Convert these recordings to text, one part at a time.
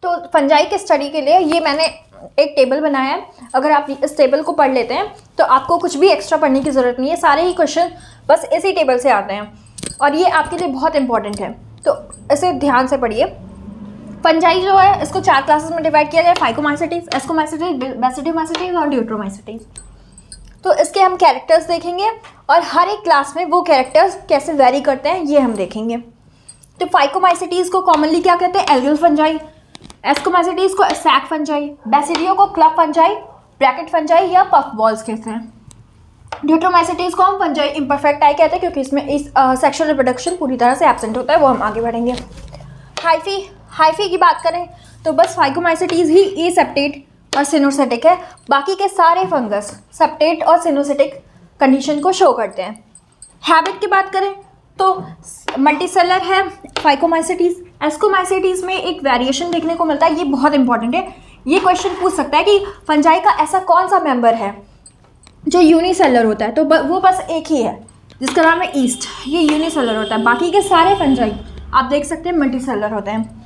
तो फंजाई के स्टडी के लिए ये मैंने एक टेबल बनाया है। अगर आप इस टेबल को पढ़ लेते हैं तो आपको कुछ भी एक्स्ट्रा पढ़ने की ज़रूरत नहीं है, सारे ही क्वेश्चन बस इसी टेबल से आते हैं और ये आपके लिए बहुत इंपॉर्टेंट है, तो इसे ध्यान से पढ़िए। फंजाई जो है इसको 4 क्लासेस में डिवाइड किया गया है, फाइकोमाइसेटीज, एस्कोमाइसेटीज, बेसिडियोमाइसेटीज और ड्यूट्रोमाइसेटीज। तो इसके हम कैरेक्टर्स देखेंगे और हर एक क्लास में वो कैरेक्टर्स कैसे वेरी करते हैं ये हम देखेंगे। तो फाइकोमाइसेटीज को कॉमनली क्या कहते हैं? Algal fungi. एस्कोमाइसेटीज को सैक फंजाई, बेसिडियो को क्लब फंजाई, ब्रैकेट फंजाई या पफ बॉल्स कहते हैं। ड्यूट्रोमाइसेटीज को हम फंजाई इम्परफेक्ट टाई कहते हैं क्योंकि इसमें इस सेक्सुअल रिप्रोडक्शन पूरी तरह से एब्सेंट होता है, वो हम आगे बढ़ेंगे। हाइफी की बात करें तो बस फाइकोमाइसेटीज ही एसेप्टेट और सिनोसेटिक है, बाकी के सारे फंगस सेप्टेट और सिनोसेटिक कंडीशन को शो करते हैं। हैबिट की बात करें तो मल्टीसेलर है फाइकोमाइसेटीज। एस्कोमाइसेटीज में एक वेरिएशन देखने को मिलता है, ये बहुत इंपॉर्टेंट है। ये क्वेश्चन पूछ सकता है कि फंजाई का ऐसा कौन सा मेंबर है जो यूनिसेलर होता है, तो वो बस एक ही है जिसका नाम है ईस्ट, ये यूनिसेलर होता है। बाकी के सारे फंजाई आप देख सकते हैं मल्टीसेलर होते हैं।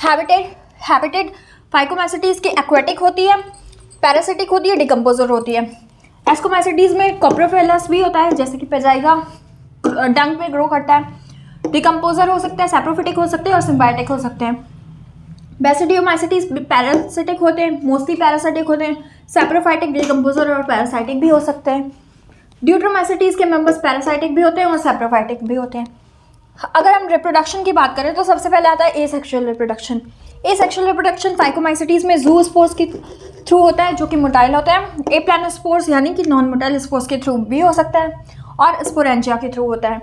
हैबिटेड फाइकोमाइसेटीज की एक्वेटिक होती है, पैरासिटिक होती है, डिकम्पोजर होती है। एस्कोमाइसेटीज में कॉप्रोफिलस भी होता है जैसे कि पेजाइगा डंग में ग्रो करता है। डिकम्पोजर हो सकता है, सैप्रोफिटिक हो सकते हैं और सिम्बायोटिक हो सकते हैं। बेसिडियोमाइसेटीज पैरासिटिक होते हैं, मोस्टली पैरासिटिक होते हैं। सैप्रोफाइटिक, डिकम्पोजर और पैरासाइटिक भी हो सकते हैं। ड्यूट्रोमाइसेटीज के मेंबर्स पैरासाइटिक भी होते हैं और सैप्रोफाइटिक भी होते हैं। अगर हम रिप्रोडक्शन की बात करें तो सबसे पहले आता है एसेक्सुअल रिप्रोडक्शन। एसेक्सुअल रिप्रोडक्शन फाइकोमाइसेटीज में ज़ूस्पोर्स के थ्रू होता है जो कि मोटाइल होता है। एप्लानोस्पोर्स यानी कि नॉन मोटाइल स्पोर्स के थ्रू भी हो सकता है और स्पोरेंजिया के थ्रू होता है।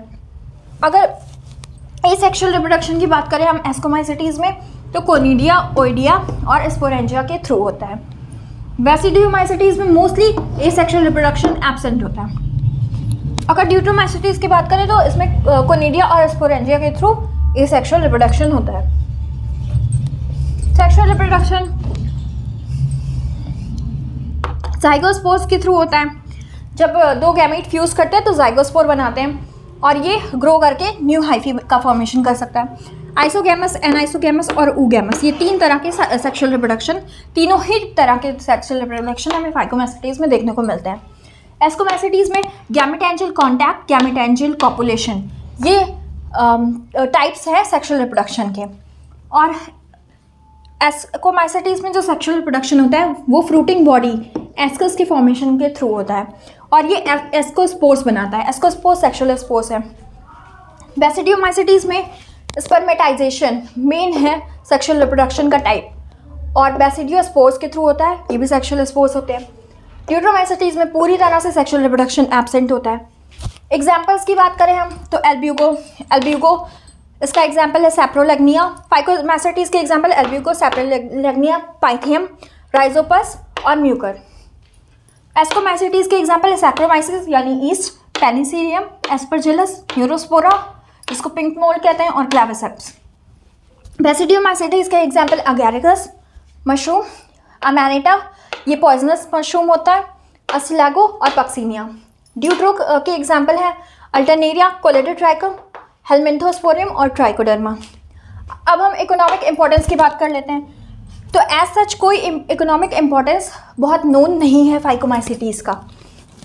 अगर एसेक्सुअल रिप्रोडक्शन की बात करें हम एस्कोमाइसेटीज में तो कोनिडिया, ओइडिया और स्पोरेंजिया के थ्रू होता है। बेसिडियोमाइसेटीज में मोस्टली एसेक्सुअल रिप्रोडक्शन एब्सेंट होता है। अगर ड्यूट्रोमाइसेटीज की बात करें तो इसमें कोनिडिया और स्पोरेंजिया के थ्रू एसेक्सुअल रिप्रोडक्शन होता है। सेक्सुअल रिप्रोडक्शन जाइगोस्पोर्स के थ्रू होता है। जब दो गैमेट फ्यूज करते हैं तो जाइगोस्पोर बनाते हैं और ये ग्रो करके न्यू हाइफी का फॉर्मेशन कर सकता है। आइसोगैमस, एनाइसोगैमस और ऊगैमस, ये 3 तरह के सेक्सुअल रिप्रोडक्शन, तीनों ही तरह के सेक्सुअल रिप्रोडक्शन हमें फाइकोमाइसेटीज में देखने को मिलते हैं। एस्कोमाइसेटीज में गैमेटेंजियल कॉन्टैक्ट, गैमेटेंजियल कॉपुलेशन, ये टाइप्स है सेक्सुअल रिप्रोडक्शन के। और एस्कोमाइसेटीज में जो सेक्सुअल रिप्रोडक्शन होता है वो फ्रूटिंग बॉडी एस्कस के फॉर्मेशन के थ्रू होता है और ये एस्कोस्पोर्स बनाता है। एस्कोस्पोर्स सेक्सुअल स्पोर्स है। बेसिडियोमाइसेटीज में स्पर्मेटाइजेशन मेन है सेक्सुअल रिप्रोडक्शन का टाइप और बेसिडियोस्पोर्स के थ्रू होता है, ये भी सेक्सुअल स्पोर्स होते हैं। ड्यूट्रोमाइसेटीज में पूरी तरह से सेक्सुअल रिप्रोडक्शन एब्सेंट होता है। एग्जाम्पल्स की बात करें हम तो एल्ब्यूगो इसका एग्जाम्पल है सैप्रोलेग्निया। फाइकोमाइसेटीज के एग्जाम्पल एल्ब्यूगो, सैप्रोलेग्निया, पाइथियम, राइजोपस और म्यूकर। एस्कोमाइसेटीज के एग्जाम्पल है सैक्रोमाइसिस यानी ईस्ट, पेनिसिलियम, एस्परजिलस, न्यूरोस्पोरा जिसको पिंक मोल्ड कहते हैं और क्लेविसेप्स। बेसिडियोमाइसेटीज के एग्जाम्पल अगैरिकस मशरूम, अमैनेटा ये पॉइजनस मशरूम होता है, अस्टिलैगो और पक्सीनिया। ड्यूट्रो के एग्जाम्पल हैं अल्टरनेरिया, कोलेडोट्राइकम, हेलमिंथोस्पोरियम और ट्राइकोडर्मा। अब हम इकोनॉमिक इंपॉर्टेंस की बात कर लेते हैं। तो एज सच कोई इकोनॉमिक इंपॉर्टेंस बहुत नोन नहीं है फाइकोमाइसेटीज का।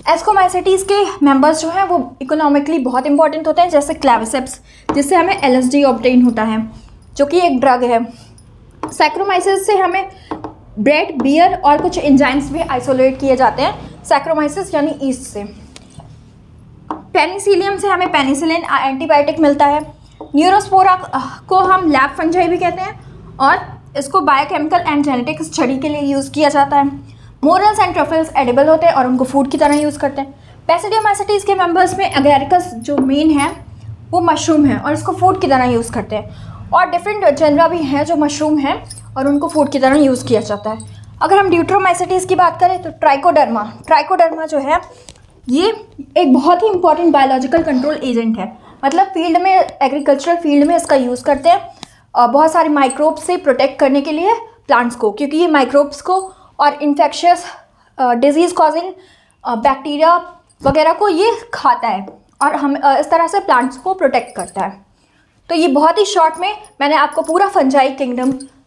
एस्कोमाइसेटीज के मेंबर्स जो हैं वो इकोनॉमिकली बहुत इंपॉर्टेंट होते हैं, जैसे क्लेविसेप्स जिससे हमें LSD ऑब्टेन होता है जो कि एक ड्रग है। सैक्रोमाइसिस से हमें ब्रेड, बियर और कुछ एंजाइम्स भी आइसोलेट किए जाते हैं सैक्रोमाइसिस यानी ईस्ट से। पेनिसिलियम से हमें पेनिसिलिन एंटीबायोटिक मिलता है। न्यूरोस्पोरा को हम लैब फंजाई भी कहते हैं और इसको बायोकेमिकल एंड जेनेटिक स्टडी के लिए यूज़ किया जाता है। मोरल्स एंड ट्रफल्स एडिबल होते हैं और उनको फूड की तरह यूज़ करते हैं। बेसिडियोमाइसेटीज के मेंबर्स में अगैरिकस जो मेन है वो मशरूम है और इसको फूड की तरह यूज़ करते हैं और डिफरेंट जेनरा भी हैं जो मशरूम हैं और उनको फूड की तरह यूज़ किया जाता है। अगर हम ड्यूट्रोमाइसेटीज की बात करें तो ट्राइकोडर्मा जो है ये एक बहुत ही इंपॉर्टेंट बायोलॉजिकल कंट्रोल एजेंट है। मतलब फील्ड में, एग्रीकल्चरल फील्ड में इसका यूज़ करते हैं बहुत सारे माइक्रोब्स से प्रोटेक्ट करने के लिए प्लांट्स को, क्योंकि ये माइक्रोब्स को और इन्फेक्शियस डिजीज़ कॉजिंग बैक्टीरिया वगैरह को ये खाता है और हम इस तरह से प्लांट्स को प्रोटेक्ट करता है। तो ये बहुत ही शॉर्ट में मैंने आपको पूरा फंजाई किंगडम